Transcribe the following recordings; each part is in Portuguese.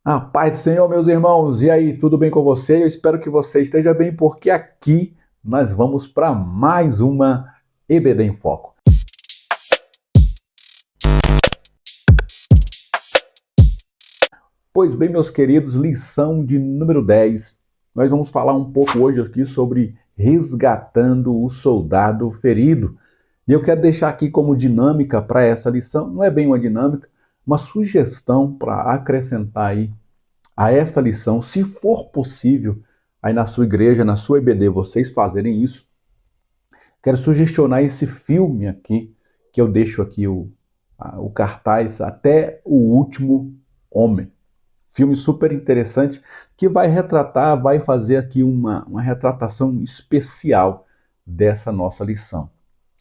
A paz do Senhor, meus irmãos. E aí, tudo bem com você? Eu espero que você esteja bem, porque aqui nós vamos para mais uma EBD em Foco. Pois bem, meus queridos, lição de número 10. Nós vamos falar um pouco hoje aqui sobre resgatando o soldado ferido. E eu quero deixar aqui como dinâmica para essa lição, não é bem uma dinâmica, uma sugestão para acrescentar aí a essa lição, se for possível, aí na sua igreja, na sua EBD, vocês fazerem isso. Quero sugestionar esse filme aqui, que eu deixo aqui o cartaz, Até o Último Homem. Filme super interessante, que vai retratar, vai fazer aqui uma retratação especial dessa nossa lição.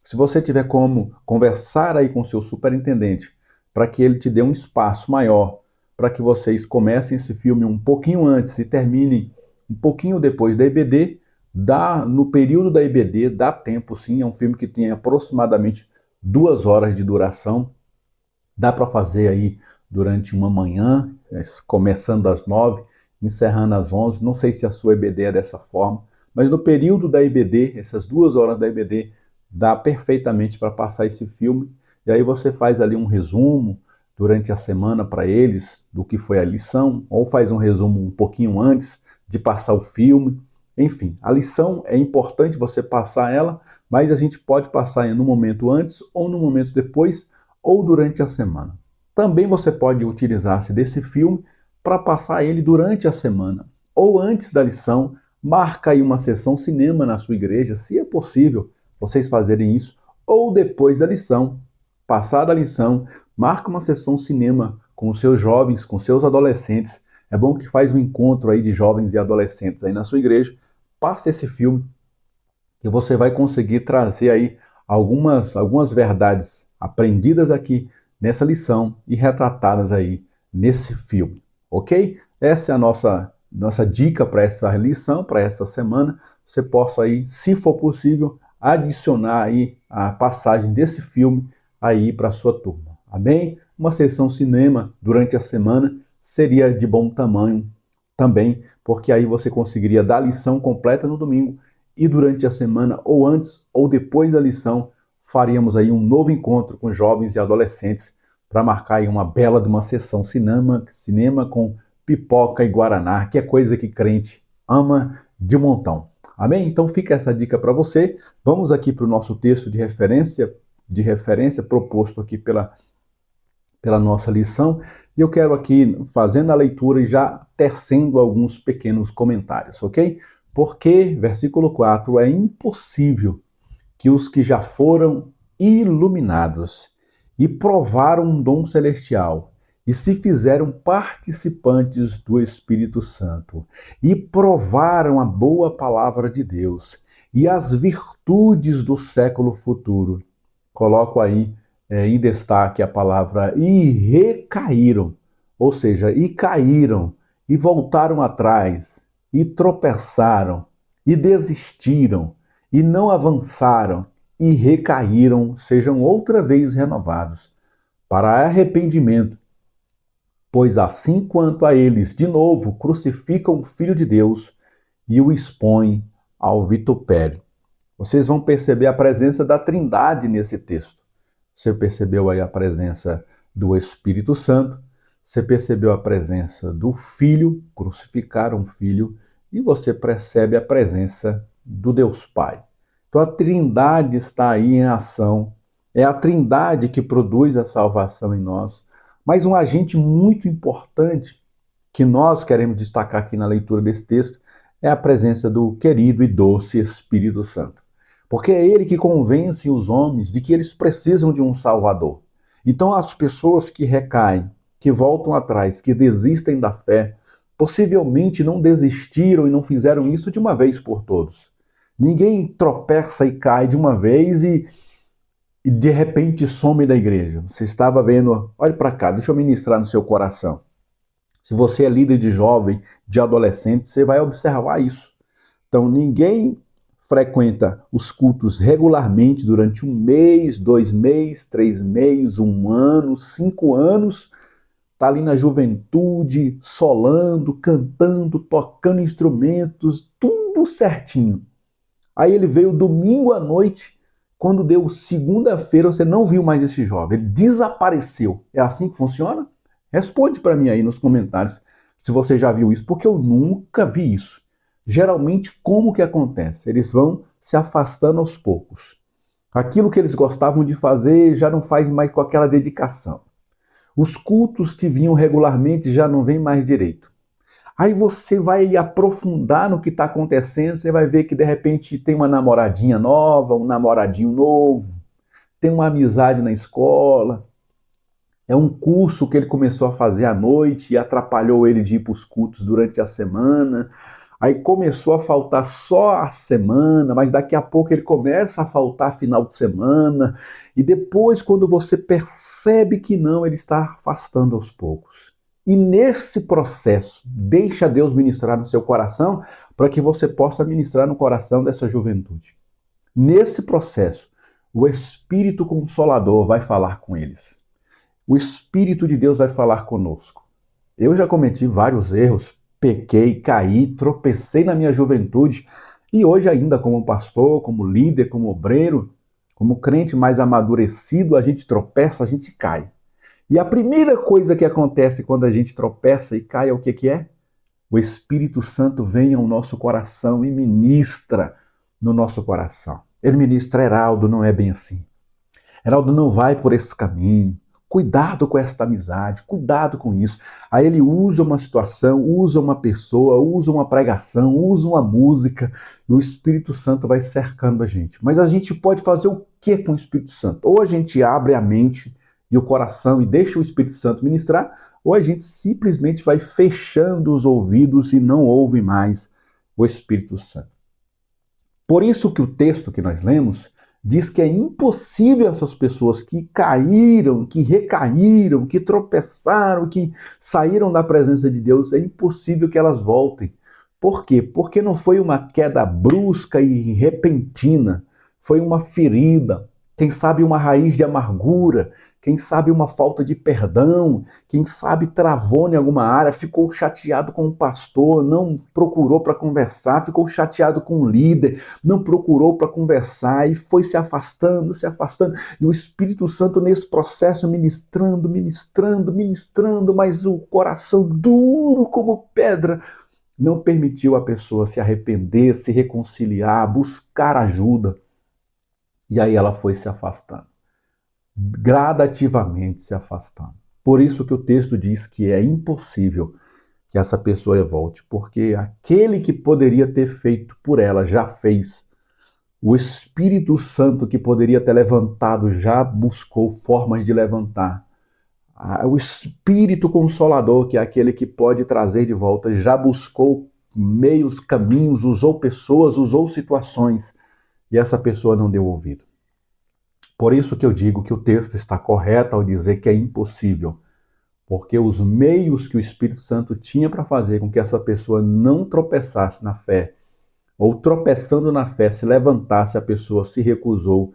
Se você tiver como conversar aí com o seu superintendente, para que ele te dê um espaço maior, para que vocês comecem esse filme um pouquinho antes e terminem um pouquinho depois da EBD, no período da EBD, dá tempo sim, é um filme que tem aproximadamente 2 horas de duração, dá para fazer aí durante uma manhã, começando às 9, encerrando às 11, não sei se a sua EBD é dessa forma, mas no período da EBD, essas 2 horas da EBD, dá perfeitamente para passar esse filme, e aí você faz ali um resumo durante a semana para eles do que foi a lição, ou faz um resumo um pouquinho antes de passar o filme. Enfim, a lição é importante você passar ela, mas a gente pode passar no momento antes ou no momento depois, ou durante a semana. Também você pode utilizar-se desse filme para passar ele durante a semana, ou antes da lição, marca aí uma sessão cinema na sua igreja, se é possível vocês fazerem isso, ou depois da lição, passada a lição, marca uma sessão cinema com os seus jovens, com os seus adolescentes. É bom que faz um encontro aí de jovens e adolescentes aí na sua igreja, passe esse filme que você vai conseguir trazer aí algumas verdades aprendidas aqui nessa lição e retratadas aí nesse filme, ok? Essa é a nossa dica para essa lição, para essa semana. Você possa aí, se for possível, adicionar aí a passagem desse filme aí para a sua turma, amém? Uma sessão cinema durante a semana seria de bom tamanho também, porque aí você conseguiria dar a lição completa no domingo e durante a semana, ou antes ou depois da lição, faríamos aí um novo encontro com jovens e adolescentes para marcar aí uma bela de uma sessão cinema com pipoca e guaraná, que é coisa que crente ama de montão. Amém? Então fica essa dica para você. Vamos aqui para o nosso texto de referência proposto aqui pela nossa lição. E eu quero aqui, fazendo a leitura e já tecendo alguns pequenos comentários, ok? Porque, versículo 4, é impossível que os que já foram iluminados e provaram um dom celestial e se fizeram participantes do Espírito Santo e provaram a boa palavra de Deus e as virtudes do século futuro. Coloco aí em destaque a palavra e recaíram, ou seja, e caíram, e voltaram atrás, e tropeçaram, e desistiram, e não avançaram, e recaíram, sejam outra vez renovados, para arrependimento, pois assim quanto a eles, de novo, crucificam o Filho de Deus e o expõem ao vitupério. Vocês vão perceber a presença da Trindade nesse texto. Você percebeu aí a presença do Espírito Santo, você percebeu a presença do Filho, crucificaram o Filho, e você percebe a presença do Deus Pai. Então a Trindade está aí em ação. É a Trindade que produz a salvação em nós. Mas um agente muito importante que nós queremos destacar aqui na leitura desse texto é a presença do querido e doce Espírito Santo. Porque é ele que convence os homens de que eles precisam de um Salvador. Então, as pessoas que recaem, que voltam atrás, que desistem da fé, possivelmente não desistiram e não fizeram isso de uma vez por todos. Ninguém tropeça e cai de uma vez e de repente some da igreja. Você estava vendo, olhe para cá, deixa eu ministrar no seu coração. Se você é líder de jovem, de adolescente, você vai observar isso. Então, ninguém frequenta os cultos regularmente durante 1 mês, 2 meses, 3 meses, 1 ano, 5 anos, está ali na juventude, solando, cantando, tocando instrumentos, tudo certinho. Aí ele veio domingo à noite, quando deu segunda-feira, você não viu mais esse jovem, ele desapareceu. É assim que funciona? Responde para mim aí nos comentários se você já viu isso, porque eu nunca vi isso. Geralmente, como que acontece? Eles vão se afastando aos poucos. Aquilo que eles gostavam de fazer já não faz mais com aquela dedicação. Os cultos que vinham regularmente já não vêm mais direito. Aí você vai aprofundar no que está acontecendo, você vai ver que de repente tem uma namoradinha nova, um namoradinho novo, tem uma amizade na escola, é um curso que ele começou a fazer à noite e atrapalhou ele de ir para os cultos durante a semana. Aí começou a faltar só a semana, mas daqui a pouco ele começa a faltar final de semana. E depois, quando você percebe que não, ele está afastando aos poucos. E nesse processo, deixa Deus ministrar no seu coração para que você possa ministrar no coração dessa juventude. Nesse processo, o Espírito Consolador vai falar com eles. O Espírito de Deus vai falar conosco. Eu já cometi vários erros, pequei, caí, tropecei na minha juventude e hoje ainda como pastor, como líder, como obreiro, como crente mais amadurecido, a gente tropeça, a gente cai. E a primeira coisa que acontece quando a gente tropeça e cai é o que é? O Espírito Santo vem ao nosso coração e ministra no nosso coração. Ele ministra, Heraldo, não é bem assim. Heraldo, não vai por esse caminho. Cuidado com esta amizade, cuidado com isso. Aí ele usa uma situação, usa uma pessoa, usa uma pregação, usa uma música, e o Espírito Santo vai cercando a gente. Mas a gente pode fazer o que com o Espírito Santo? Ou a gente abre a mente e o coração e deixa o Espírito Santo ministrar, ou a gente simplesmente vai fechando os ouvidos e não ouve mais o Espírito Santo. Por isso que o texto que nós lemos diz que é impossível essas pessoas que caíram, que recaíram, que tropeçaram, que saíram da presença de Deus, é impossível que elas voltem. Por quê? Porque não foi uma queda brusca e repentina, foi uma ferida, quem sabe uma raiz de amargura, quem sabe uma falta de perdão, quem sabe travou em alguma área, ficou chateado com o pastor, não procurou para conversar, ficou chateado com o líder, não procurou para conversar e foi se afastando, e o Espírito Santo nesse processo ministrando, mas o coração duro como pedra não permitiu a pessoa se arrepender, se reconciliar, buscar ajuda. E aí ela foi se afastando, gradativamente se afastando. Por isso que o texto diz que é impossível que essa pessoa volte, porque aquele que poderia ter feito por ela já fez. O Espírito Santo que poderia ter levantado já buscou formas de levantar. O Espírito Consolador, que é aquele que pode trazer de volta, já buscou meios, caminhos, usou pessoas, usou situações, e essa pessoa não deu ouvido. Por isso que eu digo que o texto está correto ao dizer que é impossível, porque os meios que o Espírito Santo tinha para fazer com que essa pessoa não tropeçasse na fé, ou tropeçando na fé, se levantasse, a pessoa se recusou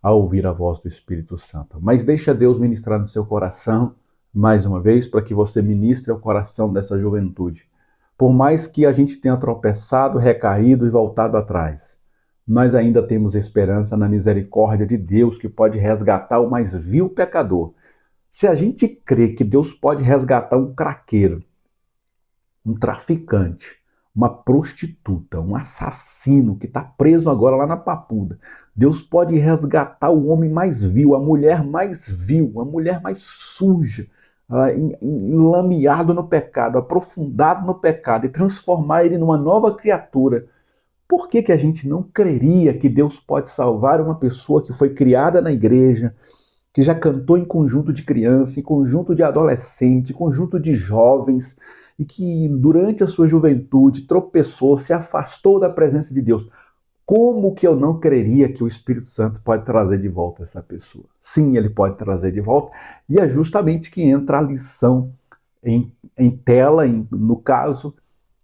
a ouvir a voz do Espírito Santo. Mas deixa Deus ministrar no seu coração, mais uma vez, para que você ministre ao coração dessa juventude. Por mais que a gente tenha tropeçado, recaído e voltado atrás, nós ainda temos esperança na misericórdia de Deus que pode resgatar o mais vil pecador. Se a gente crê que Deus pode resgatar um craqueiro, um traficante, uma prostituta, um assassino que está preso agora lá na Papuda, Deus pode resgatar o homem mais vil, a mulher mais vil, a mulher mais suja, enlameado no pecado, aprofundado no pecado e transformar ele numa nova criatura. Por que a gente não creria que Deus pode salvar uma pessoa que foi criada na igreja, que já cantou em conjunto de criança, em conjunto de adolescente, em conjunto de jovens, e que durante a sua juventude tropeçou, se afastou da presença de Deus? Como que eu não creria que o Espírito Santo pode trazer de volta essa pessoa? Sim, ele pode trazer de volta, e é justamente que entra a lição em tela, no caso,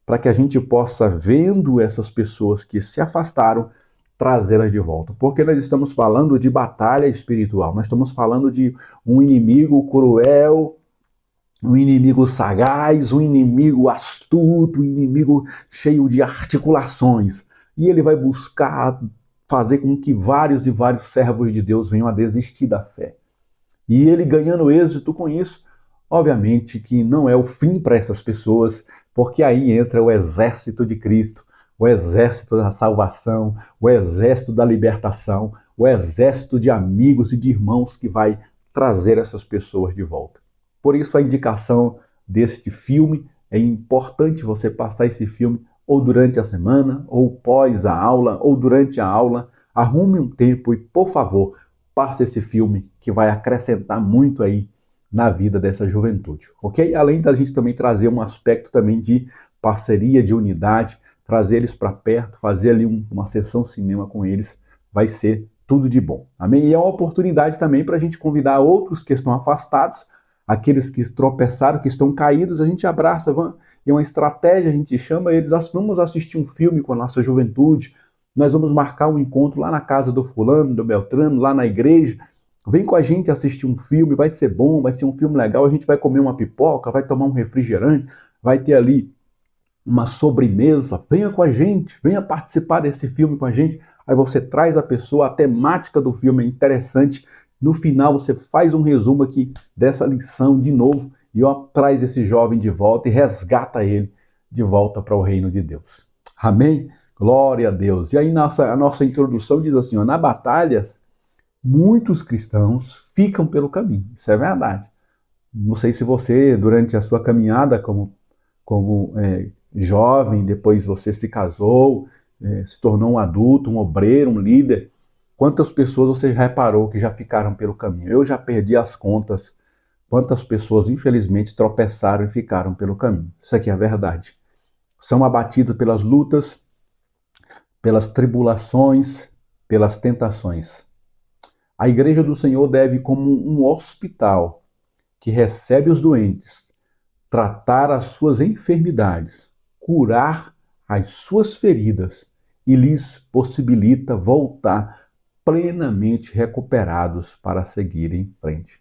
para que a gente possa, vendo essas pessoas que se afastaram, trazê-las de volta. Porque nós estamos falando de batalha espiritual, nós estamos falando de um inimigo cruel, um inimigo sagaz, um inimigo astuto, um inimigo cheio de articulações. E ele vai buscar fazer com que vários e vários servos de Deus venham a desistir da fé. E ele ganhando êxito com isso, obviamente que não é o fim para essas pessoas, porque aí entra o exército de Cristo, o exército da salvação, o exército da libertação, o exército de amigos e de irmãos que vai trazer essas pessoas de volta. Por isso a indicação deste filme, é importante você passar esse filme ou durante a semana, ou pós a aula, ou durante a aula. Arrume um tempo e, por favor, passe esse filme que vai acrescentar muito aí na vida dessa juventude, ok? Além da gente também trazer um aspecto também de parceria, de unidade, trazer eles para perto, fazer ali uma sessão cinema com eles, vai ser tudo de bom, amém? E é uma oportunidade também para a gente convidar outros que estão afastados, aqueles que tropeçaram, que estão caídos, a gente abraça, é uma estratégia, a gente chama eles, vamos assistir um filme com a nossa juventude, nós vamos marcar um encontro lá na casa do fulano, do Beltrano, lá na igreja, vem com a gente assistir um filme, vai ser bom, vai ser um filme legal, a gente vai comer uma pipoca, vai tomar um refrigerante, vai ter ali uma sobremesa, venha com a gente, venha participar desse filme com a gente, aí você traz a pessoa, a temática do filme é interessante, no final você faz um resumo aqui dessa lição de novo e traz esse jovem de volta e resgata ele de volta para o reino de Deus. Amém? Glória a Deus. E aí a nossa introdução diz assim, ó, na batalhas, muitos cristãos ficam pelo caminho. Isso é verdade. Não sei se você, durante a sua caminhada como jovem, depois você se casou, se tornou um adulto, um obreiro, um líder, quantas pessoas você já reparou que já ficaram pelo caminho? Eu já perdi as contas. Quantas pessoas, infelizmente, tropeçaram e ficaram pelo caminho. Isso aqui é a verdade. São abatidos pelas lutas, pelas tribulações, pelas tentações. A igreja do Senhor deve, como um hospital que recebe os doentes, tratar as suas enfermidades, curar as suas feridas e lhes possibilita voltar plenamente recuperados para seguir em frente.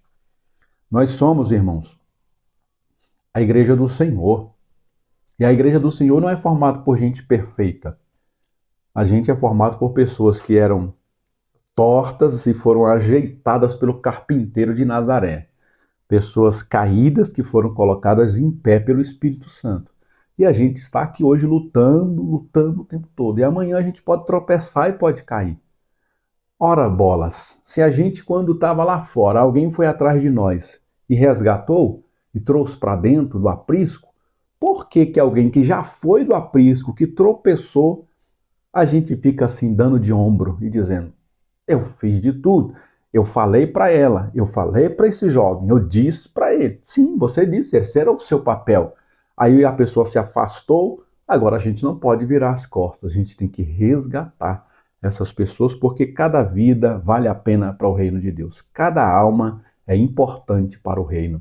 Nós somos, irmãos, a igreja do Senhor. E a igreja do Senhor não é formada por gente perfeita. A gente é formado por pessoas que eram tortas e foram ajeitadas pelo carpinteiro de Nazaré. Pessoas caídas que foram colocadas em pé pelo Espírito Santo. E a gente está aqui hoje lutando o tempo todo. E amanhã a gente pode tropeçar e pode cair. Ora bolas, se a gente quando estava lá fora, alguém foi atrás de nós e resgatou e trouxe para dentro do aprisco, por que que alguém que já foi do aprisco, que tropeçou, a gente fica assim dando de ombro e dizendo, eu fiz de tudo, eu falei para ela, eu falei para esse jovem, eu disse para ele. Sim, você disse, esse era o seu papel. Aí a pessoa se afastou, agora a gente não pode virar as costas, a gente tem que resgatar essas pessoas, porque cada vida vale a pena para o reino de Deus. Cada alma é importante para o reino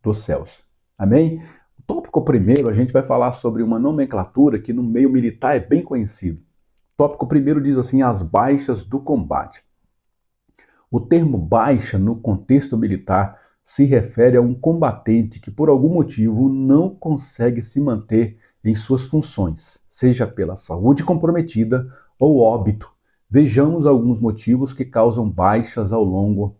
dos céus. Amém? O tópico primeiro, a gente vai falar sobre uma nomenclatura que no meio militar é bem conhecido. O tópico primeiro diz assim, as baixas do combate. O termo baixa, no contexto militar, se refere a um combatente que, por algum motivo, não consegue se manter em suas funções, seja pela saúde comprometida ou óbito. Vejamos alguns motivos que causam baixas ao longo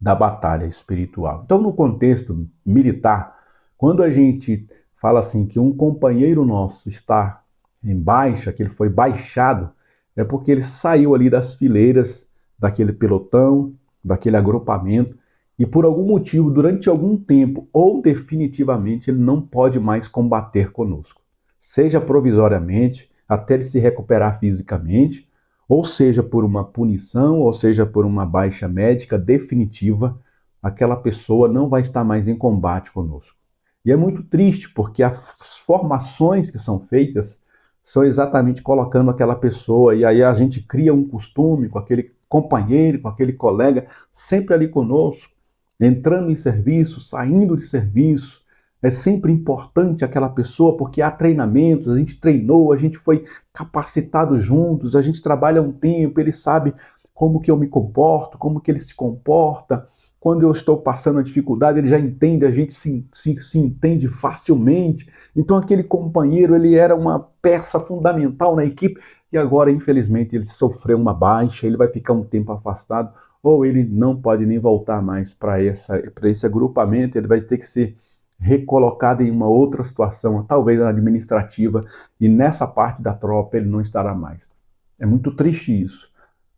da batalha espiritual. Então, no contexto militar, quando a gente fala assim que um companheiro nosso está em baixa, que ele foi baixado, é porque ele saiu ali das fileiras daquele pelotão, daquele agrupamento, e por algum motivo, durante algum tempo ou definitivamente, ele não pode mais combater conosco. Seja provisoriamente, até ele se recuperar fisicamente, ou seja por uma punição, ou seja por uma baixa médica definitiva, aquela pessoa não vai estar mais em combate conosco. E é muito triste, porque as formações que são feitas são exatamente colocando aquela pessoa, e aí a gente cria um costume com aquele companheiro, com aquele colega, sempre ali conosco, entrando em serviço, saindo de serviço. É sempre importante aquela pessoa, porque há treinamentos, a gente treinou, a gente foi capacitado juntos, a gente trabalha um tempo, ele sabe como que eu me comporto, como que ele se comporta, quando eu estou passando a dificuldade, ele já entende, a gente se entende facilmente. Então aquele companheiro, ele era uma peça fundamental na equipe, e agora, infelizmente, ele sofreu uma baixa, ele vai ficar um tempo afastado, ou ele não pode nem voltar mais para esse agrupamento, ele vai ter que ser recolocado em uma outra situação, talvez administrativa, e nessa parte da tropa ele não estará mais. É muito triste isso.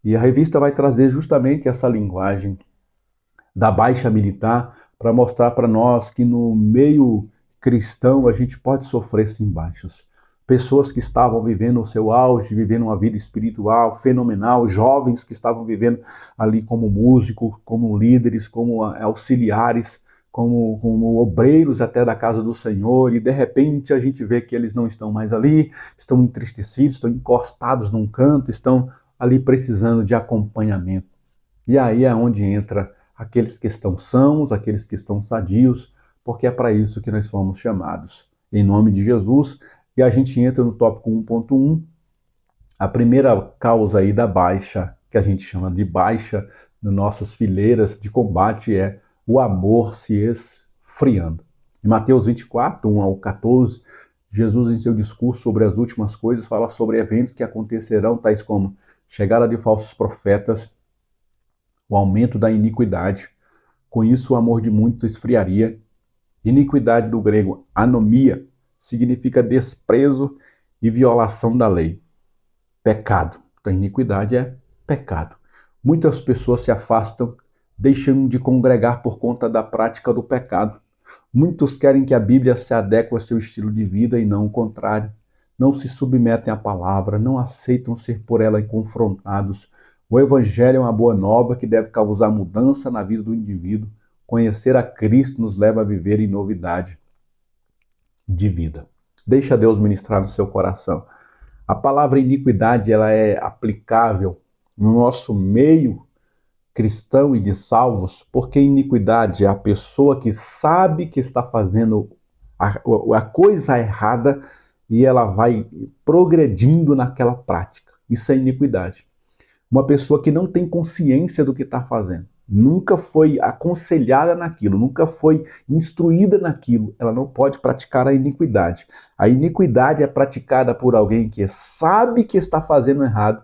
E a revista vai trazer justamente essa linguagem da baixa militar para mostrar para nós que no meio cristão a gente pode sofrer sim baixas. Pessoas que estavam vivendo o seu auge, vivendo uma vida espiritual fenomenal, jovens que estavam vivendo ali como músicos, como líderes, como auxiliares, como obreiros até da casa do Senhor, e de repente a gente vê que eles não estão mais ali, estão entristecidos, estão encostados num canto, estão ali precisando de acompanhamento. E aí é onde entra aqueles que estão sãos, aqueles que estão sadios, porque é para isso que nós fomos chamados. Em nome de Jesus, e a gente entra no tópico 1.1, a primeira causa aí da baixa, que a gente chama de baixa nas nossas fileiras de combate, é o amor se esfriando. Em Mateus 24, 1 ao 14, Jesus, em seu discurso sobre as últimas coisas, fala sobre eventos que acontecerão, tais como chegada de falsos profetas, o aumento da iniquidade. Com isso, o amor de muitos esfriaria. Iniquidade, do grego anomia, significa desprezo e violação da lei. Pecado. Então, iniquidade é pecado. Muitas pessoas se afastam, deixando de congregar por conta da prática do pecado. Muitos querem que a Bíblia se adeque ao seu estilo de vida e não o contrário. Não se submetem à palavra, não aceitam ser por ela confrontados. O Evangelho é uma boa nova que deve causar mudança na vida do indivíduo. Conhecer a Cristo nos leva a viver em novidade de vida. Deixa Deus ministrar no seu coração. A palavra iniquidade, ela é aplicável no nosso meio cristão e de salvos, porque iniquidade é a pessoa que sabe que está fazendo a coisa errada e ela vai progredindo naquela prática. Isso é iniquidade. Uma pessoa que não tem consciência do que está fazendo, nunca foi aconselhada naquilo, nunca foi instruída naquilo, ela não pode praticar a iniquidade. A iniquidade é praticada por alguém que sabe que está fazendo errado,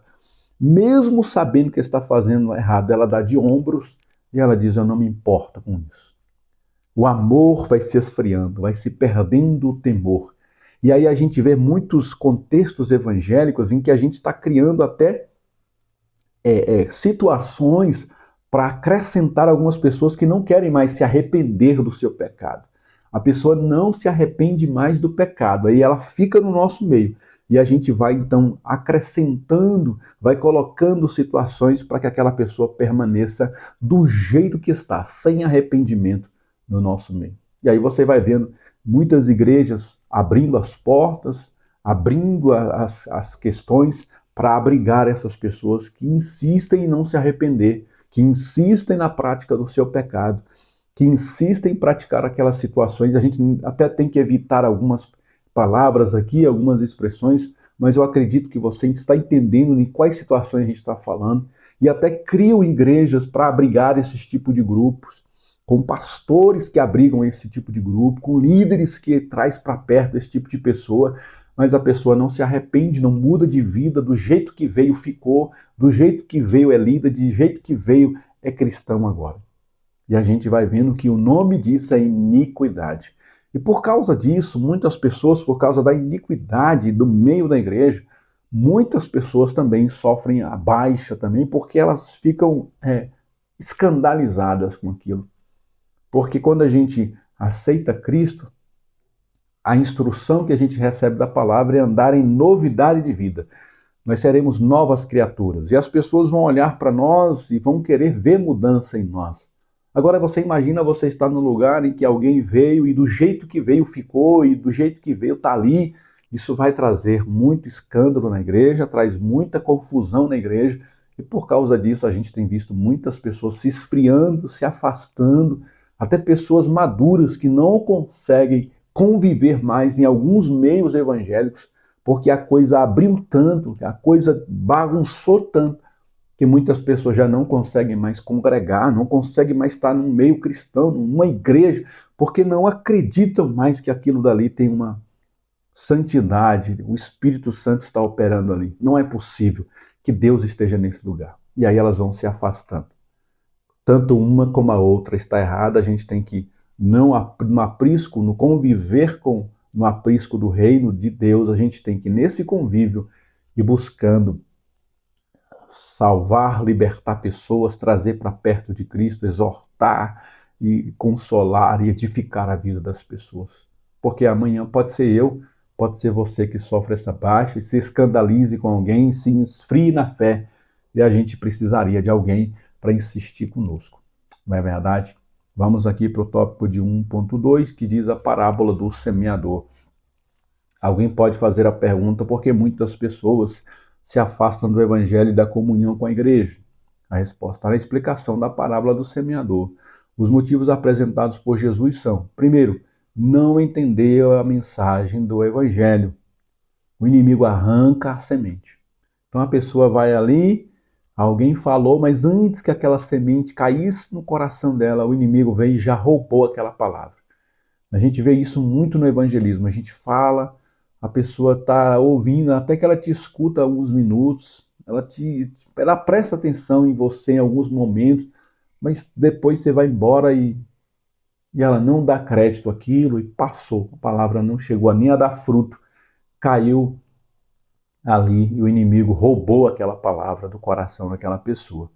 mesmo sabendo que está fazendo errado, ela dá de ombros e ela diz: eu não me importo com isso. O amor vai se esfriando, vai se perdendo o temor. E aí a gente vê muitos contextos evangélicos em que a gente está criando até situações para acrescentar algumas pessoas que não querem mais se arrepender do seu pecado. A pessoa não se arrepende mais do pecado, aí ela fica no nosso meio. E a gente vai então acrescentando, vai colocando situações para que aquela pessoa permaneça do jeito que está, sem arrependimento no nosso meio. E aí você vai vendo muitas igrejas abrindo as portas, abrindo as questões para abrigar essas pessoas que insistem em não se arrepender, que insistem na prática do seu pecado, que insistem em praticar aquelas situações. A gente até tem que evitar algumas palavras aqui, algumas expressões, mas eu acredito que você está entendendo em quais situações a gente está falando, e até criam igrejas para abrigar esses tipos de grupos, com pastores que abrigam esse tipo de grupo, com líderes que traz para perto esse tipo de pessoa, mas a pessoa não se arrepende, não muda de vida, do jeito que veio ficou, do jeito que veio é líder, do jeito que veio é cristão agora. E a gente vai vendo que o nome disso é iniquidade. E por causa disso, muitas pessoas, por causa da iniquidade do meio da igreja, muitas pessoas também sofrem a baixa também, porque elas ficam escandalizadas com aquilo. Porque quando a gente aceita Cristo, a instrução que a gente recebe da palavra é andar em novidade de vida. Nós seremos novas criaturas. E as pessoas vão olhar para nós e vão querer ver mudança em nós. Agora você imagina você estar no lugar em que alguém veio e do jeito que veio ficou, e do jeito que veio está ali. Isso vai trazer muito escândalo na igreja, traz muita confusão na igreja. E por causa disso a gente tem visto muitas pessoas se esfriando, se afastando, até pessoas maduras que não conseguem conviver mais em alguns meios evangélicos, porque a coisa abriu tanto, a coisa bagunçou tanto, que muitas pessoas já não conseguem mais congregar, não conseguem mais estar num meio cristão, numa igreja, porque não acreditam mais que aquilo dali tem uma santidade, o Espírito Santo está operando ali. Não é possível que Deus esteja nesse lugar. E aí elas vão se afastando. Tanto uma como a outra está errada, a gente tem que, não no aprisco, no conviver com, no aprisco do reino de Deus, a gente tem que, nesse convívio, ir buscando salvar, libertar pessoas, trazer para perto de Cristo, exortar e consolar e edificar a vida das pessoas. Porque amanhã pode ser eu, pode ser você que sofre essa baixa e se escandalize com alguém, se esfrie na fé, e a gente precisaria de alguém para insistir conosco. Não é verdade? Vamos aqui para o tópico de 1.2, que diz a parábola do semeador. Alguém pode fazer a pergunta por que muitas pessoas se afastam do evangelho e da comunhão com a igreja. A resposta está na explicação da parábola do semeador. Os motivos apresentados por Jesus são: primeiro, não entender a mensagem do evangelho. O inimigo arranca a semente. Então a pessoa vai ali, alguém falou, mas antes que aquela semente caísse no coração dela, o inimigo veio e já roubou aquela palavra. A gente vê isso muito no evangelismo. A gente fala, a pessoa está ouvindo, até que ela te escuta alguns minutos, ela presta atenção em você em alguns momentos, mas depois você vai embora e ela não dá crédito àquilo e passou. A palavra não chegou nem a dar fruto, caiu ali e o inimigo roubou aquela palavra do coração daquela pessoa.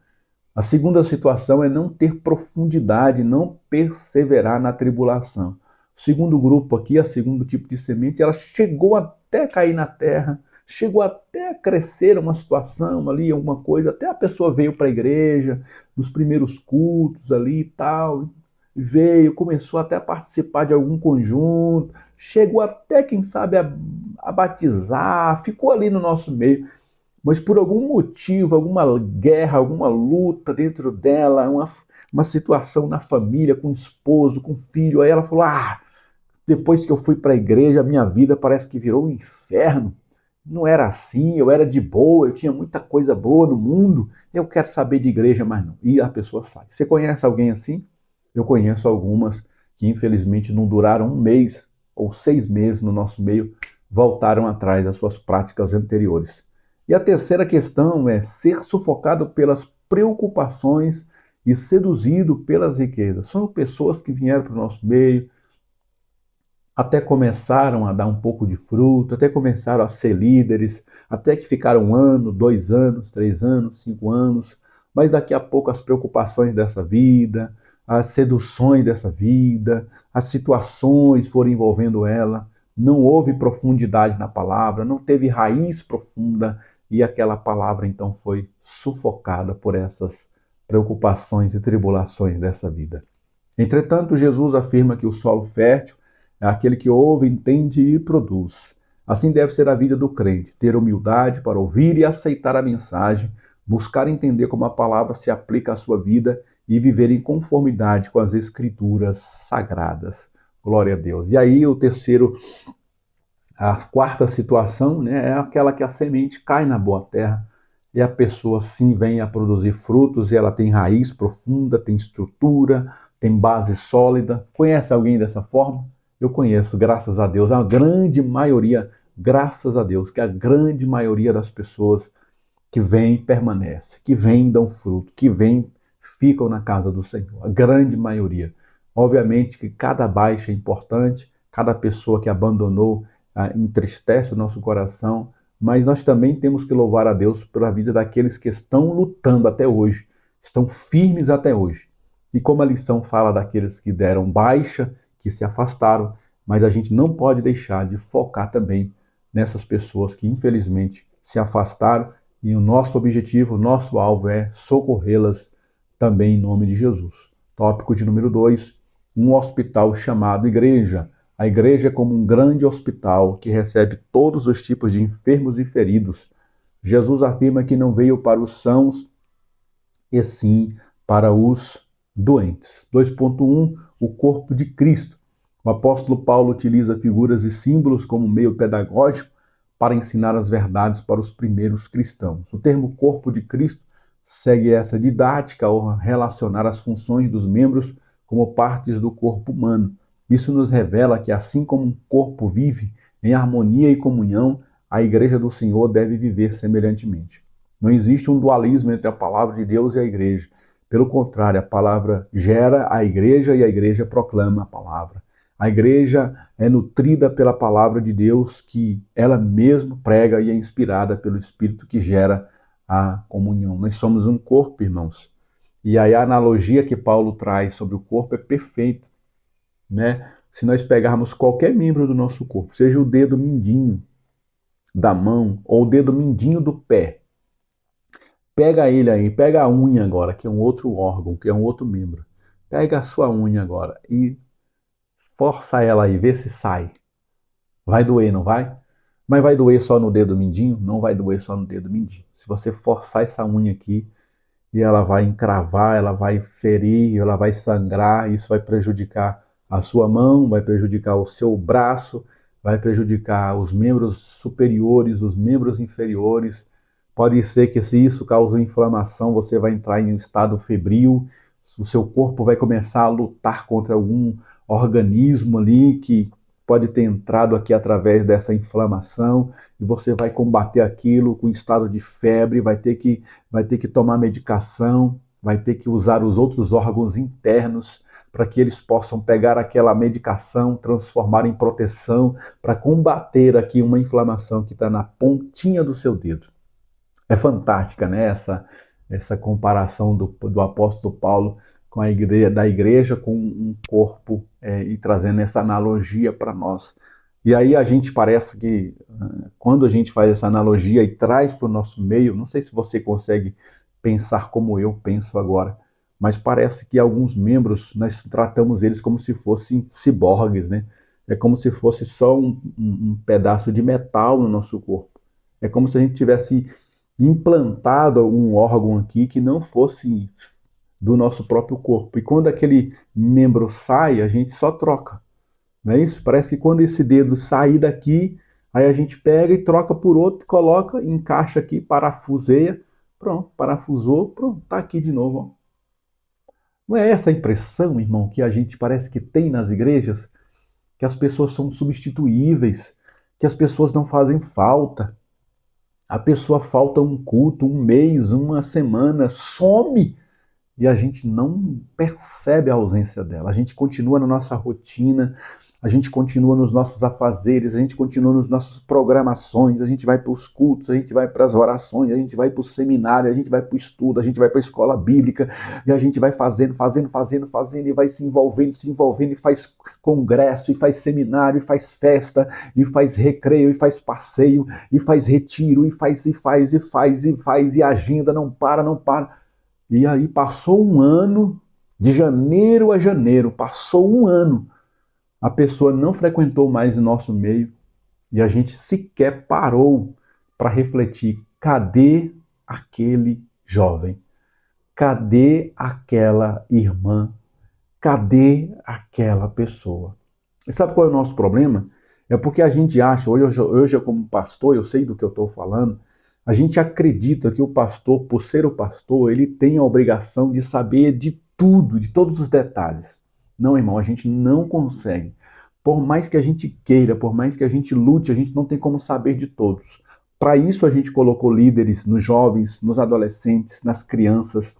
A segunda situação é não ter profundidade, não perseverar na tribulação. O segundo grupo aqui, o segundo tipo de semente, ela chegou até cair na terra, chegou até a crescer uma situação ali, alguma coisa, até a pessoa veio para a igreja, nos primeiros cultos ali e tal, veio, começou até a participar de algum conjunto, chegou até, quem sabe, a batizar, ficou ali no nosso meio, mas por algum motivo, alguma guerra, alguma luta dentro dela, uma situação na família, com o esposo, com o filho, aí ela falou: depois que eu fui para a igreja, a minha vida parece que virou um inferno. Não era assim, eu era de boa, eu tinha muita coisa boa no mundo, eu quero saber de igreja, mas não. E a pessoa sai. Você conhece alguém assim? Eu conheço algumas que infelizmente não duraram um mês ou 6 meses no nosso meio, voltaram atrás das suas práticas anteriores. E a terceira questão é ser sufocado pelas preocupações e seduzido pelas riquezas. São pessoas que vieram para o nosso meio, até começaram a dar um pouco de fruto, até começaram a ser líderes, até que ficaram 1 ano, 2 anos, 3 anos, 5 anos, mas daqui a pouco as preocupações dessa vida, as seduções dessa vida, as situações foram envolvendo ela, não houve profundidade na palavra, não teve raiz profunda e aquela palavra então foi sufocada por essas preocupações e tribulações dessa vida. Entretanto, Jesus afirma que o solo fértil é aquele que ouve, entende e produz. Assim deve ser a vida do crente, ter humildade para ouvir e aceitar a mensagem, buscar entender como a palavra se aplica à sua vida e viver em conformidade com as escrituras sagradas. Glória a Deus. E aí a quarta situação, né, é aquela que a semente cai na boa terra e a pessoa sim vem a produzir frutos e ela tem raiz profunda, tem estrutura, tem base sólida. Conhece alguém dessa forma? Eu conheço, graças a Deus, a grande maioria, graças a Deus, que a grande maioria das pessoas que vêm permanece, que vêm dão fruto, que vêm ficam na casa do Senhor. A grande maioria. Obviamente que cada baixa é importante, cada pessoa que abandonou entristece o nosso coração, mas nós também temos que louvar a Deus pela vida daqueles que estão lutando até hoje, estão firmes até hoje. E como a lição fala daqueles que deram baixa, que se afastaram, mas a gente não pode deixar de focar também nessas pessoas que infelizmente se afastaram e o nosso objetivo, o nosso alvo é socorrê-las também em nome de Jesus. Tópico de número 2, um hospital chamado igreja. A igreja é como um grande hospital que recebe todos os tipos de enfermos e feridos. Jesus afirma que não veio para os sãos, e sim para os doentes. 2.1, o corpo de Cristo. O apóstolo Paulo utiliza figuras e símbolos como meio pedagógico para ensinar as verdades para os primeiros cristãos. O termo corpo de Cristo segue essa didática ao relacionar as funções dos membros como partes do corpo humano. Isso nos revela que, assim como um corpo vive em harmonia e comunhão, a Igreja do Senhor deve viver semelhantemente. Não existe um dualismo entre a palavra de Deus e a igreja. Pelo contrário, a palavra gera a igreja e a igreja proclama a palavra. A igreja é nutrida pela palavra de Deus, que ela mesma prega e é inspirada pelo Espírito que gera a comunhão. Nós somos um corpo, irmãos. E aí a analogia que Paulo traz sobre o corpo é perfeita, né? Se nós pegarmos qualquer membro do nosso corpo, seja o dedo mindinho da mão ou o dedo mindinho do pé, pega ele aí, pega a unha agora, que é um outro órgão, que é um outro membro. Pega a sua unha agora e força ela aí, vê se sai. Vai doer, não vai? Mas vai doer só no dedo mindinho? Não vai doer só no dedo mindinho. Se você forçar essa unha aqui, e ela vai encravar, ela vai ferir, ela vai sangrar, isso vai prejudicar a sua mão, vai prejudicar o seu braço, vai prejudicar os membros superiores, os membros inferiores. Pode ser que se isso causa inflamação, você vai entrar em um estado febril, o seu corpo vai começar a lutar contra algum organismo ali que pode ter entrado aqui através dessa inflamação, e você vai combater aquilo com estado de febre, vai ter que tomar medicação, vai ter que usar os outros órgãos internos para que eles possam pegar aquela medicação, transformar em proteção, para combater aqui uma inflamação que está na pontinha do seu dedo. É fantástica, né? Essa comparação do apóstolo Paulo com a igreja, da igreja com um corpo, e trazendo essa analogia para nós. E aí a gente parece que, quando a gente faz essa analogia e traz para o nosso meio, não sei se você consegue pensar como eu penso agora, mas parece que alguns membros, nós tratamos eles como se fossem ciborgues, né? É como se fosse só um pedaço de metal no nosso corpo. É como se a gente tivesse implantado algum órgão aqui que não fosse do nosso próprio corpo. E quando aquele membro sai, a gente só troca. Não é isso? Parece que quando esse dedo sair daqui, aí a gente pega e troca por outro, coloca, encaixa aqui, parafuseia, pronto, parafusou, pronto, tá aqui de novo. Ó. Não é essa a impressão, irmão, que a gente parece que tem nas igrejas? Que as pessoas são substituíveis, que as pessoas não fazem falta. A pessoa falta um culto, um mês, uma semana, some e a gente não percebe a ausência dela. A gente continua na nossa rotina, a gente continua nos nossos afazeres, a gente continua nas nossas programações, a gente vai para os cultos, a gente vai para as orações, a gente vai para o seminário, a gente vai para o estudo, a gente vai para a escola bíblica, e a gente vai fazendo, e vai se envolvendo, e faz congresso, e faz seminário, e faz festa, e faz recreio, e faz passeio, e faz retiro, e a agenda não para, não para. E aí passou um ano, de janeiro a janeiro, passou um ano, a pessoa não frequentou mais o nosso meio e a gente sequer parou para refletir: cadê aquele jovem? Cadê aquela irmã? Cadê aquela pessoa? E sabe qual é o nosso problema? É porque a gente acha, hoje eu como pastor, eu sei do que eu estou falando, a gente acredita que o pastor, por ser o pastor, ele tem a obrigação de saber de tudo, de todos os detalhes. Não, irmão, a gente não consegue. Por mais que a gente queira, por mais que a gente lute, a gente não tem como saber de todos. Para isso a gente colocou líderes nos jovens, nos adolescentes, nas crianças,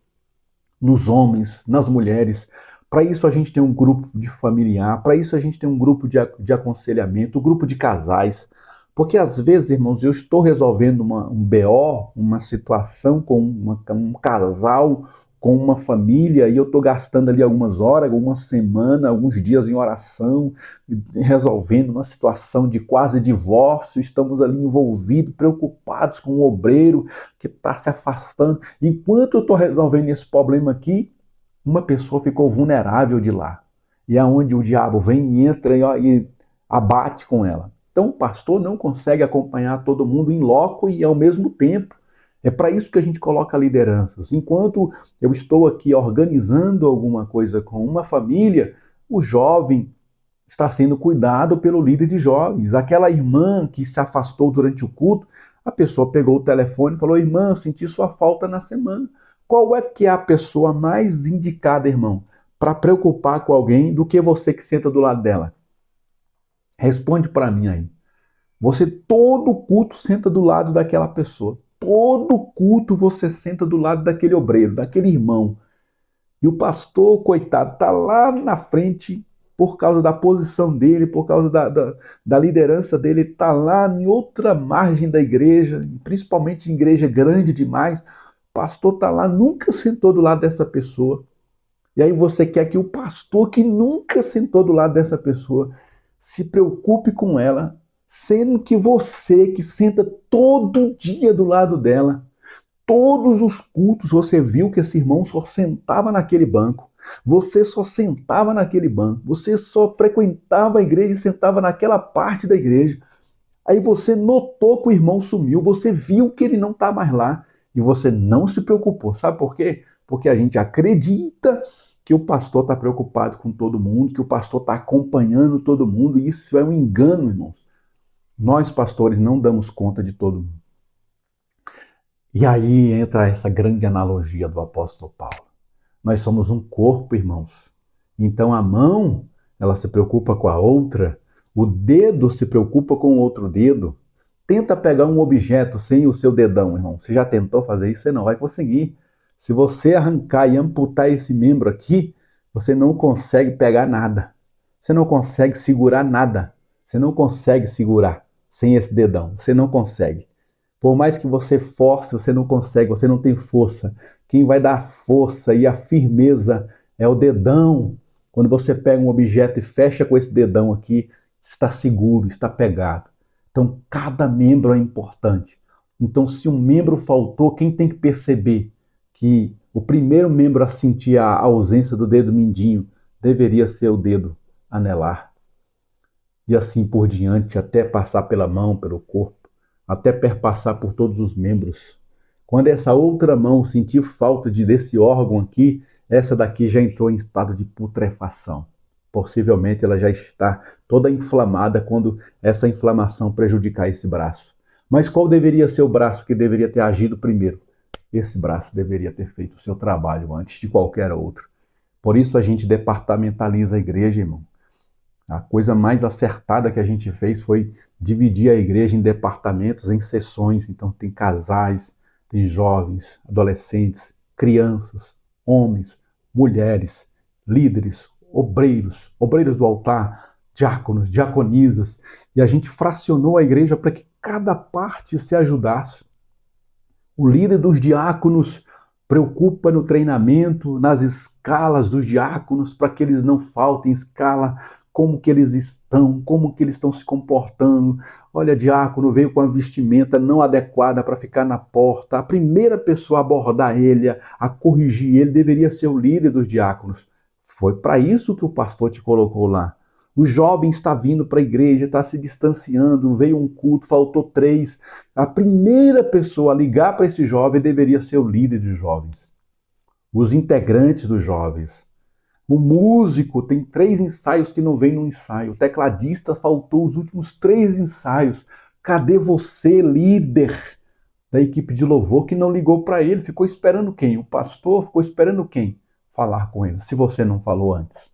nos homens, nas mulheres. Para isso a gente tem um grupo de familiar, para isso a gente tem um grupo de aconselhamento, um grupo de casais. Porque às vezes, irmãos, eu estou resolvendo um BO, uma situação com um casal, com uma família, e eu estou gastando ali algumas horas, alguma semana, alguns dias em oração, resolvendo uma situação de quase divórcio, estamos ali envolvidos, preocupados com o obreiro que está se afastando. Enquanto eu estou resolvendo esse problema aqui, uma pessoa ficou vulnerável de lá. E é onde o diabo vem e entra e abate com ela. Então o pastor não consegue acompanhar todo mundo em loco e ao mesmo tempo. É para isso que a gente coloca lideranças. Enquanto eu estou aqui organizando alguma coisa com uma família, o jovem está sendo cuidado pelo líder de jovens. Aquela irmã que se afastou durante o culto, a pessoa pegou o telefone e falou: irmã, senti sua falta na semana. qual é que é a pessoa mais indicada, irmão, para preocupar com alguém do que você que senta do lado dela? Responde para mim aí. Você todo culto senta do lado daquela pessoa. Todo culto você senta do lado daquele obreiro, daquele irmão. E o pastor, coitado, está lá na frente por causa da posição dele, por causa da liderança dele, está lá em outra margem da igreja, principalmente em igreja grande demais. O pastor está lá, nunca sentou do lado dessa pessoa. E aí você quer que o pastor que nunca sentou do lado dessa pessoa se preocupe com ela, sendo que você que senta todo dia do lado dela, todos os cultos você viu que esse irmão só sentava naquele banco, você só sentava naquele banco, você só frequentava a igreja e sentava naquela parte da igreja. Aí você notou que o irmão sumiu, você viu que ele não está mais lá e você não se preocupou. Sabe por quê? Porque a gente acredita que o pastor está preocupado com todo mundo, que o pastor está acompanhando todo mundo, e isso é um engano, irmãos. Nós, pastores, não damos conta de todo mundo. E aí entra essa grande analogia do apóstolo Paulo. Nós somos um corpo, irmãos. Então a mão, ela se preocupa com a outra, o dedo se preocupa com o outro dedo. Tenta pegar um objeto sem o seu dedão, irmão. Você já tentou fazer isso? Você não vai conseguir. Se você arrancar e amputar esse membro aqui, você não consegue pegar nada. Você não consegue segurar nada. Você não consegue segurar sem esse dedão. Você não consegue. Por mais que você force, você não consegue, você não tem força. Quem vai dar a força e a firmeza é o dedão. Quando você pega um objeto e fecha com esse dedão aqui, está seguro, está pegado. Então, cada membro é importante. Então, se um membro faltou, quem tem que perceber que o primeiro membro a sentir a ausência do dedo mindinho deveria ser o dedo anelar. E assim por diante, até passar pela mão, pelo corpo, até perpassar por todos os membros. Quando essa outra mão sentir falta desse órgão aqui, essa daqui já entrou em estado de putrefação. Possivelmente ela já está toda inflamada quando essa inflamação prejudicar esse braço. Mas qual deveria ser o braço que deveria ter agido primeiro? Esse braço deveria ter feito o seu trabalho antes de qualquer outro. Por isso a gente departamentaliza a igreja, irmão. A coisa mais acertada que a gente fez foi dividir a igreja em departamentos, em seções. Então tem casais, tem jovens, adolescentes, crianças, homens, mulheres, líderes, obreiros do altar, diáconos, diaconisas. E a gente fracionou a igreja para que cada parte se ajudasse. O líder dos diáconos preocupa no treinamento, nas escalas dos diáconos, para que eles não faltem escala, como que eles estão, como que eles estão se comportando. Olha, diácono veio com a vestimenta não adequada para ficar na porta. A primeira pessoa a abordar ele, a corrigir ele, deveria ser o líder dos diáconos. Foi para isso que o pastor te colocou lá. O jovem está vindo para a igreja, está se distanciando, veio um culto, faltou 3. A primeira pessoa a ligar para esse jovem deveria ser o líder dos jovens. Os integrantes dos jovens. O músico tem 3 ensaios que não vem no ensaio. O tecladista faltou os últimos 3 ensaios. Cadê você, líder da equipe de louvor, que não ligou para ele? Ficou esperando quem? O pastor ficou esperando quem? Falar com ele, se você não falou antes.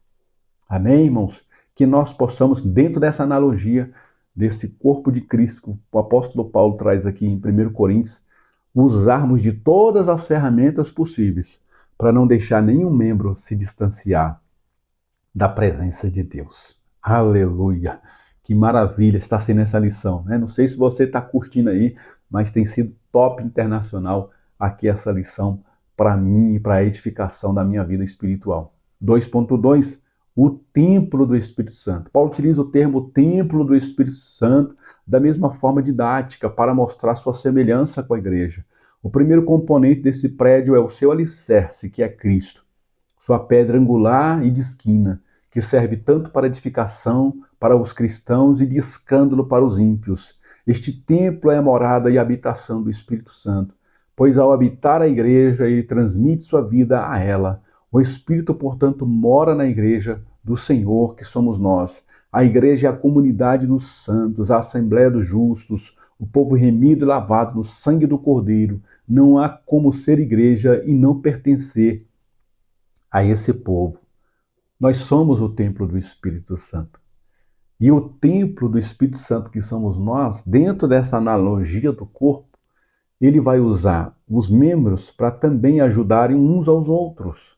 Amém, irmãos? Que nós possamos, dentro dessa analogia, desse corpo de Cristo que o apóstolo Paulo traz aqui em 1 Coríntios, usarmos de todas as ferramentas possíveis para não deixar nenhum membro se distanciar da presença de Deus. Aleluia! Que maravilha está sendo essa lição, né? Não sei se você está curtindo aí, mas tem sido top internacional aqui essa lição para mim e para a edificação da minha vida espiritual. 2.2, o templo do Espírito Santo. Paulo utiliza o termo templo do Espírito Santo da mesma forma didática para mostrar sua semelhança com a igreja. O primeiro componente desse prédio é o seu alicerce, que é Cristo. Sua pedra angular e de esquina, que serve tanto para edificação para os cristãos e de escândalo para os ímpios. Este templo é a morada e a habitação do Espírito Santo, pois ao habitar a igreja, ele transmite sua vida a ela. O Espírito, portanto, mora na igreja do Senhor, que somos nós. A igreja é a comunidade dos santos, a assembleia dos justos, o povo remido e lavado no sangue do Cordeiro. Não há como ser igreja e não pertencer a esse povo. Nós somos o templo do Espírito Santo. E o templo do Espírito Santo que somos nós, dentro dessa analogia do corpo, ele vai usar os membros para também ajudarem uns aos outros.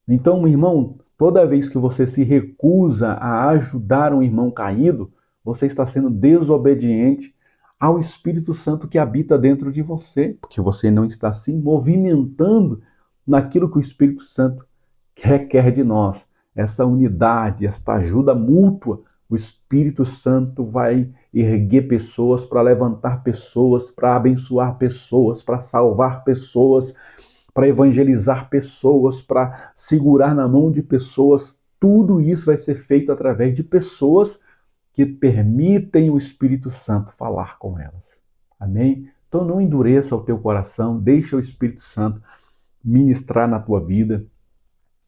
Então, irmão, toda vez que você se recusa a ajudar um irmão caído, você está sendo desobediente ao Espírito Santo que habita dentro de você, porque você não está se movimentando naquilo que o Espírito Santo requer de nós. Essa unidade, esta ajuda mútua, o Espírito Santo vai erguer pessoas, para levantar pessoas, para abençoar pessoas, para salvar pessoas, para evangelizar pessoas, para segurar na mão de pessoas. Tudo isso vai ser feito através de pessoas que permitem o Espírito Santo falar com elas. Amém? Então não endureça o teu coração, deixa o Espírito Santo ministrar na tua vida.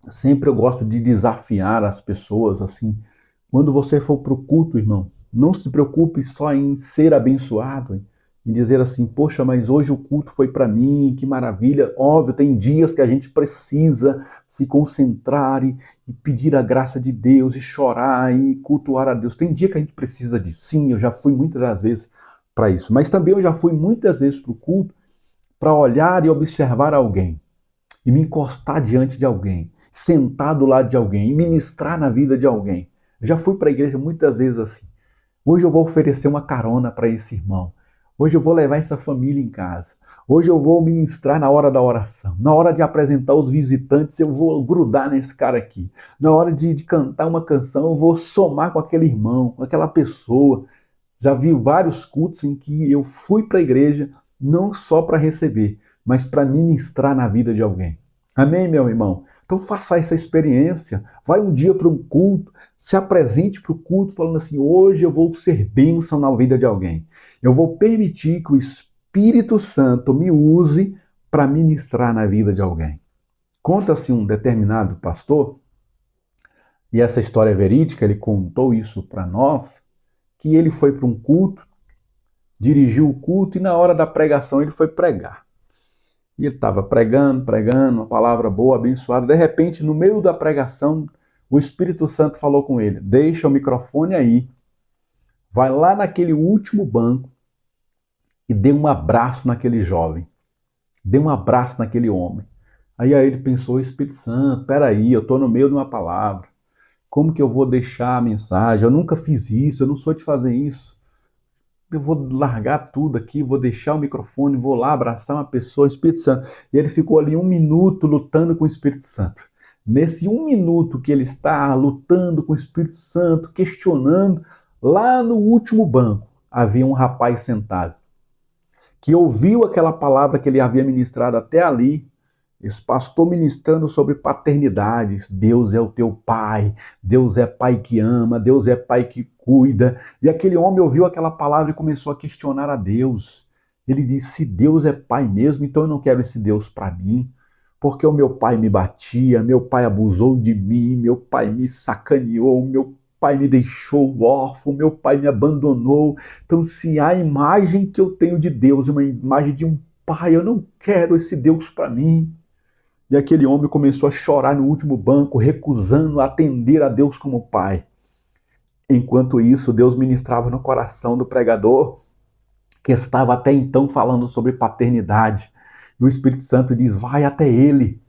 Sempre eu gosto de desafiar as pessoas assim. Quando você for para o culto, irmão, não se preocupe só em ser abençoado, em dizer assim, poxa, mas hoje o culto foi para mim, que maravilha. Óbvio, tem dias que a gente precisa se concentrar e pedir a graça de Deus, e chorar, e cultuar a Deus. Tem dia que a gente precisa disso. Sim, eu já fui muitas das vezes para isso. Mas também eu já fui muitas vezes para o culto para olhar e observar alguém, e me encostar diante de alguém, sentar do lado de alguém, e ministrar na vida de alguém. Já fui para a igreja muitas vezes assim. Hoje eu vou oferecer uma carona para esse irmão. Hoje eu vou levar essa família em casa. Hoje eu vou ministrar na hora da oração. Na hora de apresentar os visitantes, eu vou grudar nesse cara aqui. Na hora de cantar uma canção, eu vou somar com aquele irmão, com aquela pessoa. Já vi vários cultos em que eu fui para a igreja não só para receber, mas para ministrar na vida de alguém. Amém, meu irmão? Então faça essa experiência. Vai um dia para um culto, se apresente para o culto falando assim, hoje eu vou ser bênção na vida de alguém. Eu vou permitir que o Espírito Santo me use para ministrar na vida de alguém. Conta-se um determinado pastor, e essa história é verídica, ele contou isso para nós, que ele foi para um culto, dirigiu o culto e na hora da pregação ele foi pregar. E ele estava pregando, uma palavra boa, abençoada. De repente, no meio da pregação, o Espírito Santo falou com ele, deixa o microfone aí, vai lá naquele último banco e dê um abraço naquele jovem. Dê um abraço naquele homem. Aí ele pensou, Espírito Santo, peraí, eu estou no meio de uma palavra. Como que eu vou deixar a mensagem? Eu nunca fiz isso, eu não sou de fazer isso. Eu vou largar tudo aqui, vou deixar o microfone, vou lá abraçar uma pessoa, Espírito Santo. E ele ficou ali 1 minuto lutando com o Espírito Santo. Nesse 1 minuto que ele está lutando com o Espírito Santo, questionando, lá no último banco havia um rapaz sentado, que ouviu aquela palavra que ele havia ministrado até ali. Esse pastor ministrando sobre paternidade. Deus é o teu pai, Deus é pai que ama, Deus é pai que cuida. E aquele homem ouviu aquela palavra e começou a questionar a Deus. Ele disse, se Deus é pai mesmo, então eu não quero esse Deus para mim, porque o meu pai me batia, meu pai abusou de mim, meu pai me sacaneou, meu pai me deixou órfão, meu pai me abandonou. Então se a imagem que eu tenho de Deus é uma imagem de um pai, eu não quero esse Deus para mim. E aquele homem começou a chorar no último banco, recusando atender a Deus como pai. Enquanto isso, Deus ministrava no coração do pregador, que estava até então falando sobre paternidade. E o Espírito Santo diz, vai até ele,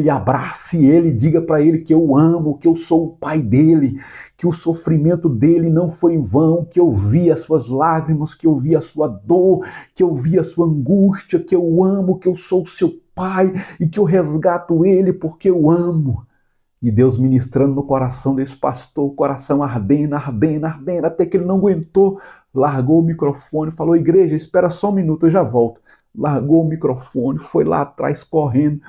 abrace ele, diga para ele que eu amo, que eu sou o pai dele, que o sofrimento dele não foi em vão, que eu vi as suas lágrimas, que eu vi a sua dor, que eu vi a sua angústia, que eu amo, que eu sou o seu pai e que eu resgato ele porque eu amo. E Deus ministrando no coração desse pastor, o coração ardendo, até que ele não aguentou, largou o microfone, falou, igreja, espera só 1 minuto, eu já volto. Largou o microfone, foi lá atrás correndo,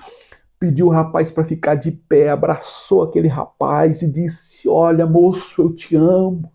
pediu o rapaz para ficar de pé, abraçou aquele rapaz e disse, olha moço, eu te amo.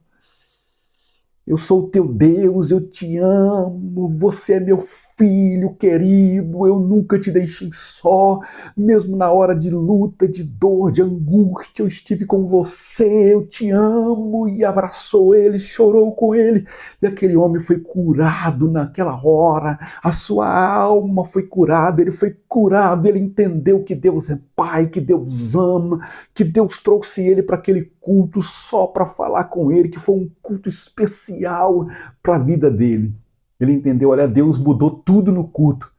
Eu sou o teu Deus, eu te amo, você é meu filho querido, eu nunca te deixei só, mesmo na hora de luta, de dor, de angústia, eu estive com você, eu te amo, e abraçou ele, chorou com ele, e aquele homem foi curado naquela hora, a sua alma foi curada, ele foi curado, ele entendeu que Deus é Pai, que Deus ama, que Deus trouxe ele para aquele culto só para falar com ele, que foi um culto especial para a vida dele. Ele entendeu, olha, Deus mudou tudo no culto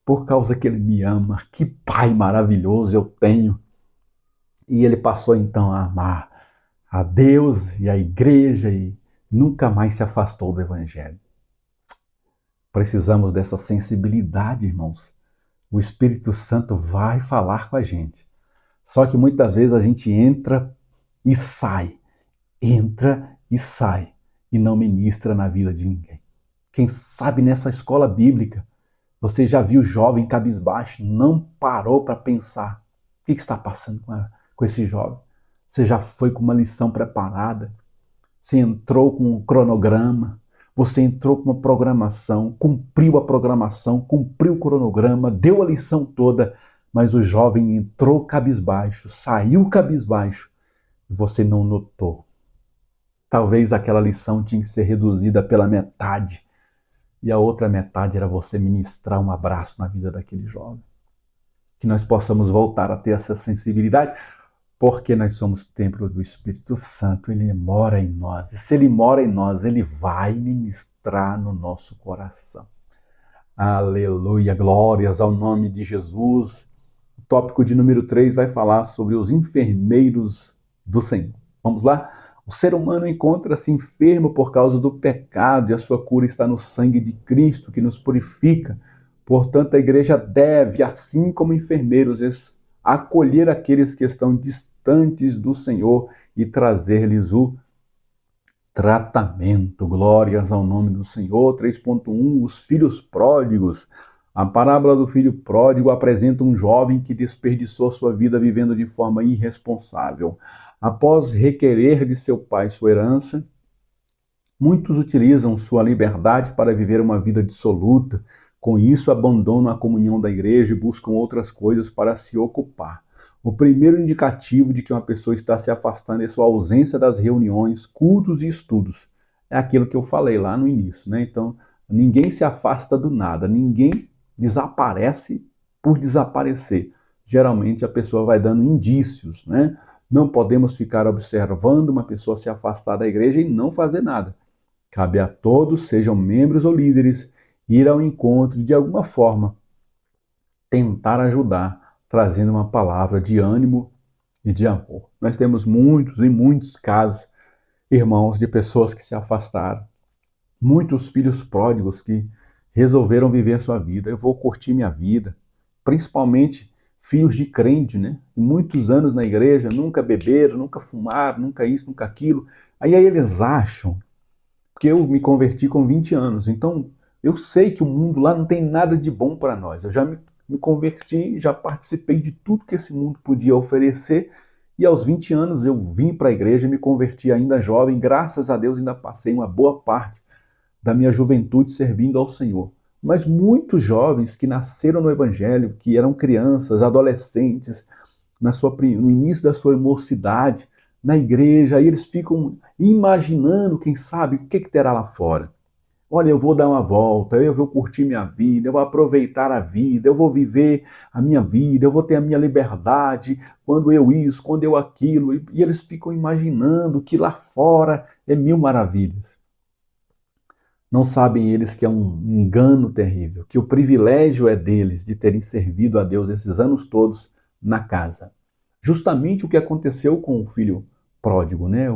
por causa que ele me ama. Que pai maravilhoso eu tenho. E ele passou então a amar a Deus e a igreja e nunca mais se afastou do evangelho. Precisamos dessa sensibilidade, irmãos. O Espírito Santo vai falar com a gente. Só que muitas vezes a gente entra e sai e não ministra na vida de ninguém. Quem sabe nessa escola bíblica você já viu jovem cabisbaixo, não parou para pensar o que está passando com esse jovem. Você já foi com uma lição preparada, você entrou com um cronograma, você entrou com uma programação, cumpriu a programação, cumpriu o cronograma, deu a lição toda, mas o jovem entrou cabisbaixo, saiu cabisbaixo, e você não notou. Talvez aquela lição tinha que ser reduzida pela metade, e a outra metade era você ministrar um abraço na vida daquele jovem. Que nós possamos voltar a ter essa sensibilidade, porque nós somos templo do Espírito Santo, ele mora em nós. E se ele mora em nós, ele vai ministrar no nosso coração. Aleluia, glórias ao nome de Jesus. O tópico de número 3 vai falar sobre os enfermeiros do Senhor. Vamos lá? O ser humano encontra-se enfermo por causa do pecado e a sua cura está no sangue de Cristo que nos purifica. Portanto, a igreja deve, assim como enfermeiros, acolher aqueles que estão distantes do Senhor e trazer-lhes o tratamento. Glórias ao nome do Senhor. 3.1, os filhos pródigos. A parábola do filho pródigo apresenta um jovem que desperdiçou sua vida vivendo de forma irresponsável. Após requerer de seu pai sua herança, muitos utilizam sua liberdade para viver uma vida dissoluta. Com isso, abandonam a comunhão da igreja e buscam outras coisas para se ocupar. O primeiro indicativo de que uma pessoa está se afastando é sua ausência das reuniões, cultos e estudos. É aquilo que eu falei lá no início, né? Então, ninguém se afasta do nada, ninguém desaparece por desaparecer. Geralmente a pessoa vai dando indícios, né? Não podemos ficar observando uma pessoa se afastar da igreja e não fazer nada. Cabe a todos, sejam membros ou líderes, ir ao encontro e, de alguma forma, tentar ajudar, trazendo uma palavra de ânimo e de amor. Nós temos muitos e muitos casos, irmãos, de pessoas que se afastaram. Muitos filhos pródigos que resolveram viver a sua vida. Eu vou curtir minha vida. Principalmente filhos de crente, né? Muitos anos na igreja, nunca beberam, nunca fumaram, nunca isso, nunca aquilo. Aí eles acham, porque eu me converti com 20 anos, então eu sei que o mundo lá não tem nada de bom para nós. Eu já me converti, já participei de tudo que esse mundo podia oferecer, e aos 20 anos eu vim para a igreja e me converti ainda jovem. Graças a Deus ainda passei uma boa parte da minha juventude servindo ao Senhor. Mas muitos jovens que nasceram no Evangelho, que eram crianças, adolescentes, no início da sua mocidade, na igreja, aí eles ficam imaginando, quem sabe, o que terá lá fora. Olha, eu vou dar uma volta, eu vou curtir minha vida, eu vou aproveitar a vida, eu vou viver a minha vida, eu vou ter a minha liberdade, quando eu isso, quando eu aquilo. E eles ficam imaginando que lá fora é mil maravilhas. Não sabem eles que é um engano terrível, que o privilégio é deles de terem servido a Deus esses anos todos na casa. Justamente o que aconteceu com o filho pródigo, né?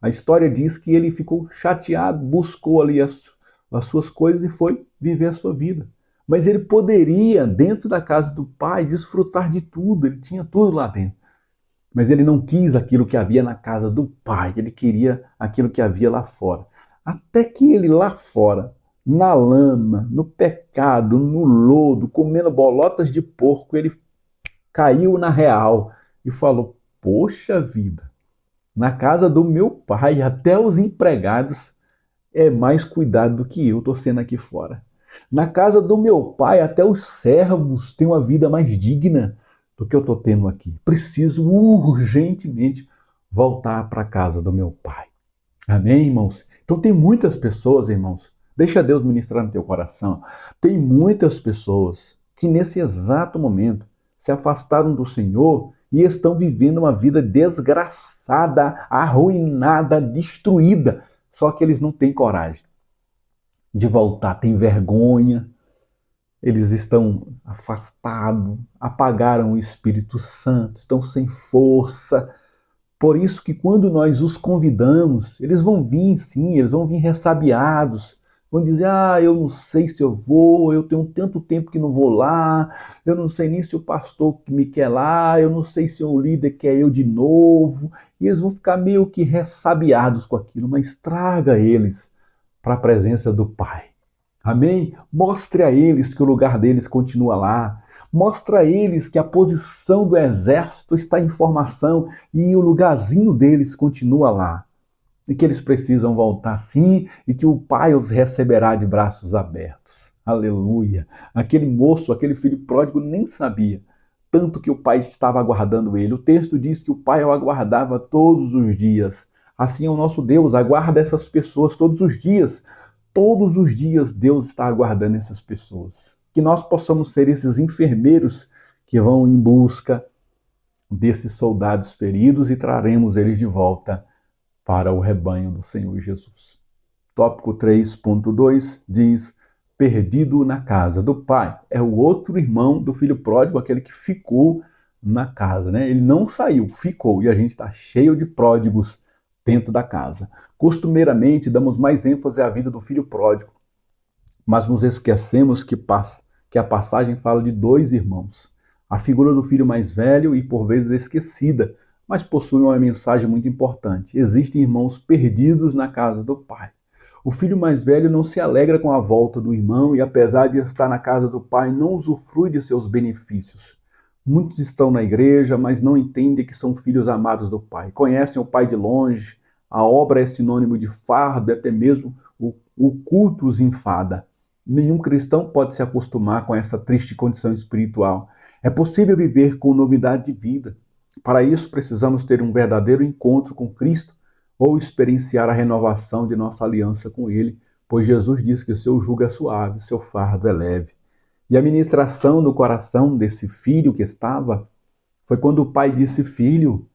A história diz que ele ficou chateado, buscou ali as suas coisas e foi viver a sua vida. Mas ele poderia, dentro da casa do pai, desfrutar de tudo, ele tinha tudo lá dentro. Mas ele não quis aquilo que havia na casa do pai, ele queria aquilo que havia lá fora. Até que ele lá fora, na lama, no pecado, no lodo, comendo bolotas de porco, ele caiu na real e falou: poxa vida, na casa do meu pai, até os empregados é mais cuidado do que eu estou sendo aqui fora. Na casa do meu pai, até os servos têm uma vida mais digna do que eu estou tendo aqui. Preciso urgentemente voltar para a casa do meu pai. Amém, irmãos? Então tem muitas pessoas, irmãos, deixa Deus ministrar no teu coração. Tem muitas pessoas que nesse exato momento se afastaram do Senhor e estão vivendo uma vida desgraçada, arruinada, destruída. Só que eles não têm coragem de voltar, têm vergonha, eles estão afastados, apagaram o Espírito Santo, estão sem força. Por isso que quando nós os convidamos, eles vão vir sim, eles vão vir ressabiados, vão dizer, eu não sei se eu vou, eu tenho tanto tempo que não vou lá, eu não sei nem se o pastor me quer lá, eu não sei se o líder quer eu de novo, e eles vão ficar meio que ressabiados com aquilo, mas traga eles para a presença do Pai. Amém? Mostre a eles que o lugar deles continua lá. Mostre a eles que a posição do exército está em formação e o lugarzinho deles continua lá. E que eles precisam voltar sim e que o Pai os receberá de braços abertos. Aleluia! Aquele moço, aquele filho pródigo nem sabia, tanto que o Pai estava aguardando ele. O texto diz que o Pai o aguardava todos os dias. Assim é o nosso Deus, aguarda essas pessoas todos os dias. Todos os dias Deus está aguardando essas pessoas. Que nós possamos ser esses enfermeiros que vão em busca desses soldados feridos e traremos eles de volta para o rebanho do Senhor Jesus. Tópico 3.2 diz: perdido na casa do pai. É o outro irmão do filho pródigo, aquele que ficou na casa, né? Ele não saiu, ficou. E a gente está cheio de pródigos dentro da casa. Costumeiramente, damos mais ênfase à vida do filho pródigo, mas nos esquecemos que a passagem fala de dois irmãos. A figura do filho mais velho e por vezes esquecida, mas possui uma mensagem muito importante. Existem irmãos perdidos na casa do pai. O filho mais velho não se alegra com a volta do irmão e, apesar de estar na casa do pai, não usufrui de seus benefícios. Muitos estão na igreja, mas não entendem que são filhos amados do pai. Conhecem o pai de longe, a obra é sinônimo de fardo, até mesmo o culto os enfada. Nenhum cristão pode se acostumar com essa triste condição espiritual. É possível viver com novidade de vida. Para isso, precisamos ter um verdadeiro encontro com Cristo ou experienciar a renovação de nossa aliança com Ele, pois Jesus diz que o seu jugo é suave, o seu fardo é leve. E a ministração do coração desse filho que estava foi quando o pai disse: filho,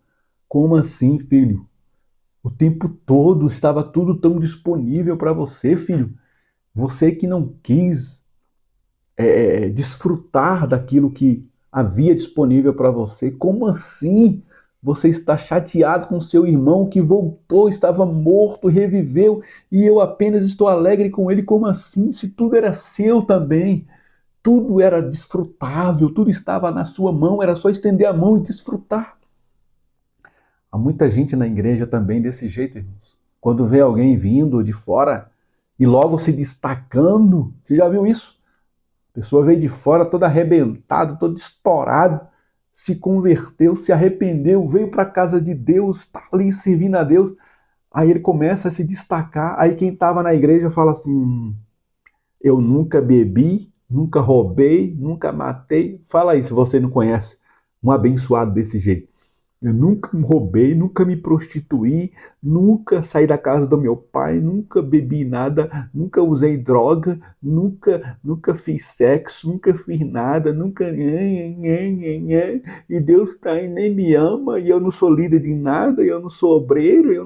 como assim, filho? O tempo todo estava tudo tão disponível para você, filho. Você que não quis desfrutar daquilo que havia disponível para você. Como assim? Você está chateado com seu irmão que voltou, estava morto, reviveu, e eu apenas estou alegre com ele. Como assim? Se tudo era seu também. Tudo era desfrutável, tudo estava na sua mão, era só estender a mão e desfrutar. Há muita gente na igreja também desse jeito, irmãos. Quando vê alguém vindo de fora e logo se destacando, você já viu isso? A pessoa veio de fora todo arrebentado, todo estourado, se converteu, se arrependeu, veio para a casa de Deus, está ali servindo a Deus. Aí ele começa a se destacar, aí quem estava na igreja fala assim: eu nunca bebi, nunca roubei, nunca matei. Fala aí se você não conhece um abençoado desse jeito. Eu nunca roubei, nunca me prostituí, nunca saí da casa do meu pai, nunca bebi nada, nunca usei droga, nunca fiz sexo, nunca fiz nada, nunca. E Deus tá aí, nem me ama, e eu não sou líder de nada, e eu não sou obreiro, eu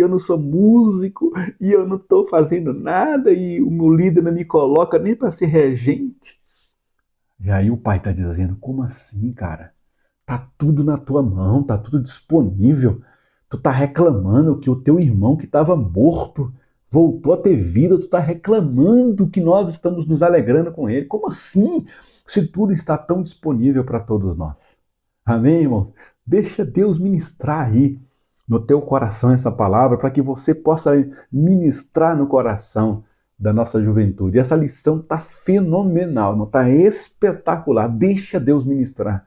não sou músico, e eu não estou fazendo nada, e o meu líder não me coloca nem para ser regente. E aí o pai está dizendo: como assim, cara? Tá tudo na tua mão, tá tudo disponível. Tu tá reclamando que o teu irmão que estava morto voltou a ter vida, tu tá reclamando que nós estamos nos alegrando com ele. Como assim? Se tudo está tão disponível para todos nós. Amém, irmãos? Deixa Deus ministrar aí no teu coração essa palavra para que você possa ministrar no coração da nossa juventude. Essa lição tá fenomenal, não tá espetacular. Deixa Deus ministrar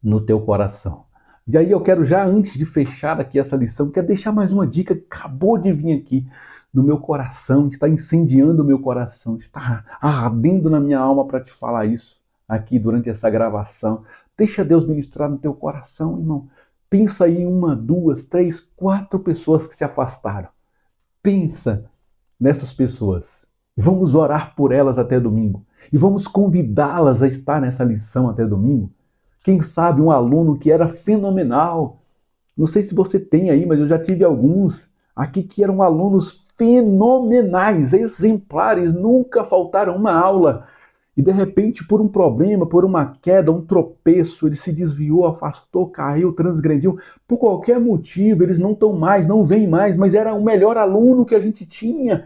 no teu coração. E aí eu quero, já antes de fechar aqui essa lição, quero deixar mais uma dica que acabou de vir aqui no meu coração, está incendiando o meu coração, está ardendo na minha alma para te falar isso aqui durante essa gravação. Deixa Deus ministrar no teu coração, irmão. Pensa aí em 1, 2, 3, 4 pessoas que se afastaram. Pensa nessas pessoas. Vamos orar por elas até domingo. E vamos convidá-las a estar nessa lição até domingo. Quem sabe um aluno que era fenomenal. Não sei se você tem aí, mas eu já tive alguns aqui que eram alunos fenomenais, exemplares, nunca faltaram uma aula. E de repente, por um problema, por uma queda, um tropeço, ele se desviou, afastou, caiu, transgrediu. Por qualquer motivo, eles não estão mais, não vêm mais, mas era o melhor aluno que a gente tinha.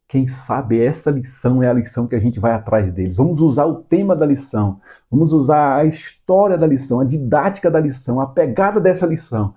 Quem sabe essa lição é a lição que a gente vai atrás deles. Vamos usar o tema da lição, vamos usar a história da lição, a didática da lição, a pegada dessa lição,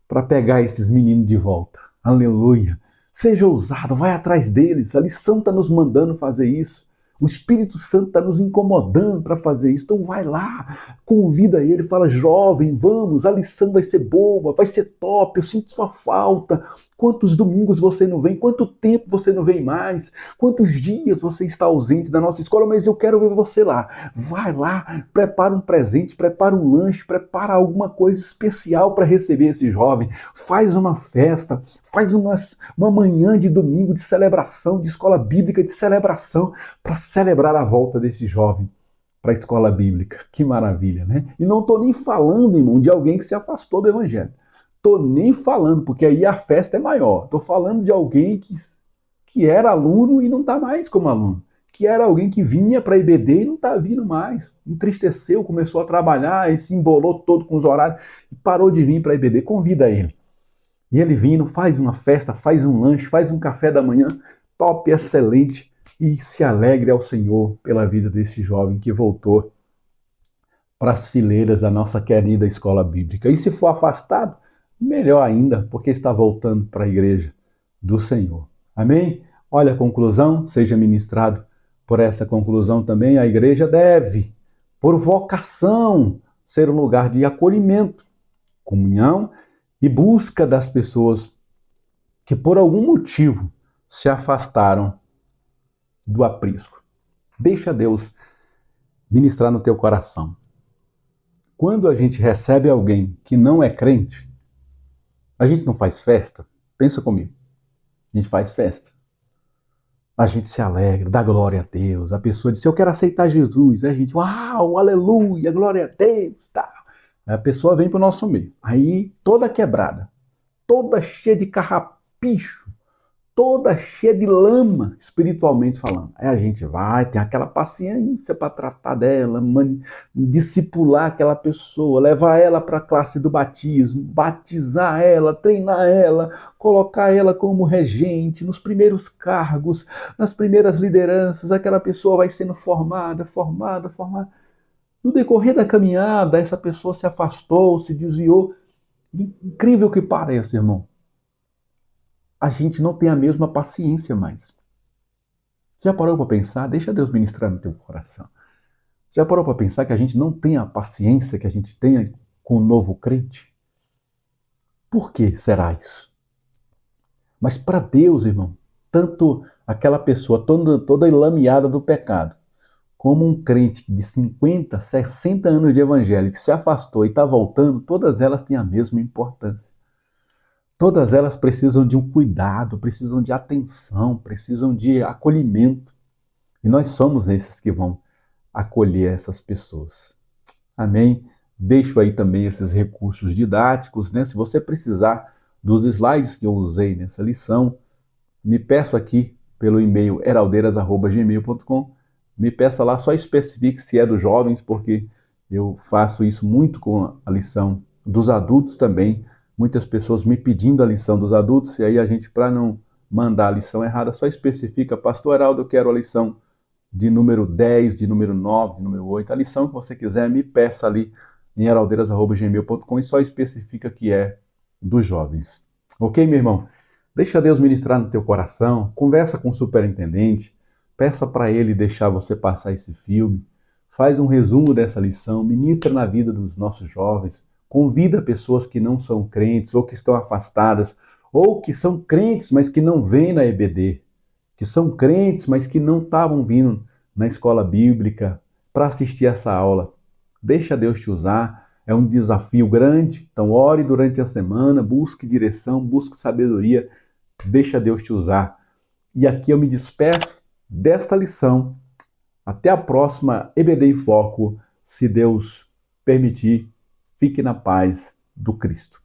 para pegar esses meninos de volta. Aleluia! Seja ousado, vai atrás deles. A lição está nos mandando fazer isso. O Espírito Santo está nos incomodando para fazer isso. Então vai lá, convida ele, fala, jovem, vamos, a lição vai ser boa, vai ser top, eu sinto sua falta. Quantos domingos você não vem? Quanto tempo você não vem mais? Quantos dias você está ausente da nossa escola? Mas eu quero ver você lá. Vai lá, prepara um presente, prepara um lanche, prepara alguma coisa especial para receber esse jovem. Faz uma festa, faz uma manhã de domingo de celebração, de escola bíblica de celebração, para celebrar a volta desse jovem para a escola bíblica. Que maravilha, né? E não estou nem falando, irmão, de alguém que se afastou do evangelho. Tô nem falando, porque aí a festa é maior. Tô falando de alguém que era aluno e não está mais como aluno. Que era alguém que vinha para a IBD e não está vindo mais. Entristeceu, começou a trabalhar e se embolou todo com os horários e parou de vir para a IBD. Convida ele. E ele vindo, faz uma festa, faz um lanche, faz um café da manhã, top, excelente. E se alegre ao Senhor pela vida desse jovem que voltou para as fileiras da nossa querida escola bíblica. E se for afastado, melhor ainda, porque está voltando para a igreja do Senhor. Amém? Olha a conclusão, seja ministrado por essa conclusão também. A igreja deve, por vocação, ser um lugar de acolhimento, comunhão e busca das pessoas que por algum motivo se afastaram do aprisco. Deixa Deus ministrar no teu coração. Quando a gente recebe alguém que não é crente, a gente não faz festa? Pensa comigo. A gente faz festa. A gente se alegra, dá glória a Deus. A pessoa diz, eu quero aceitar Jesus. Aí a gente, uau, aleluia, glória a Deus. Tá. Aí a pessoa vem para o nosso meio. Aí toda quebrada, toda cheia de carrapicho, toda cheia de lama, espiritualmente falando. Aí a gente vai, tem aquela paciência para tratar dela, discipular aquela pessoa, levar ela para a classe do batismo, batizar ela, treinar ela, colocar ela como regente, nos primeiros cargos, nas primeiras lideranças, aquela pessoa vai sendo formada. No decorrer da caminhada, essa pessoa se afastou, se desviou. Incrível que pareça, irmão. A gente não tem a mesma paciência mais. Já parou para pensar? Deixa Deus ministrar no teu coração. Já parou para pensar que a gente não tem a paciência que a gente tem com o novo crente? Por que será isso? Mas para Deus, irmão, tanto aquela pessoa toda enlameada do pecado, como um crente de 50, 60 anos de evangelho que se afastou e está voltando, todas elas têm a mesma importância. Todas elas precisam de um cuidado, precisam de atenção, precisam de acolhimento. E nós somos esses que vão acolher essas pessoas. Amém? Deixo aí também esses recursos didáticos, né? Se você precisar dos slides que eu usei nessa lição, me peça aqui pelo e-mail heraldeiras@gmail.com. Me peça lá, só especifique se é dos jovens, porque eu faço isso muito com a lição dos adultos também. Muitas pessoas me pedindo a lição dos adultos, e aí a gente, para não mandar a lição errada, só especifica, Pastor Heraldo, eu quero a lição de número 10, de número 9, de número 8. A lição que você quiser, me peça ali em heraldeiras@gmail.com e só especifica que é dos jovens. Ok, meu irmão? Deixa Deus ministrar no teu coração, conversa com o superintendente, peça para ele deixar você passar esse filme, faz um resumo dessa lição, ministra na vida dos nossos jovens, convida pessoas que não são crentes ou que estão afastadas ou que são crentes, mas que não vêm na EBD, que são crentes, mas que não estavam vindo na escola bíblica para assistir essa aula. Deixa Deus te usar, é um desafio grande, então ore durante a semana, busque direção, busque sabedoria, deixa Deus te usar. E aqui eu me despeço desta lição. Até a próxima EBD em Foco, se Deus permitir. Fique na paz do Cristo.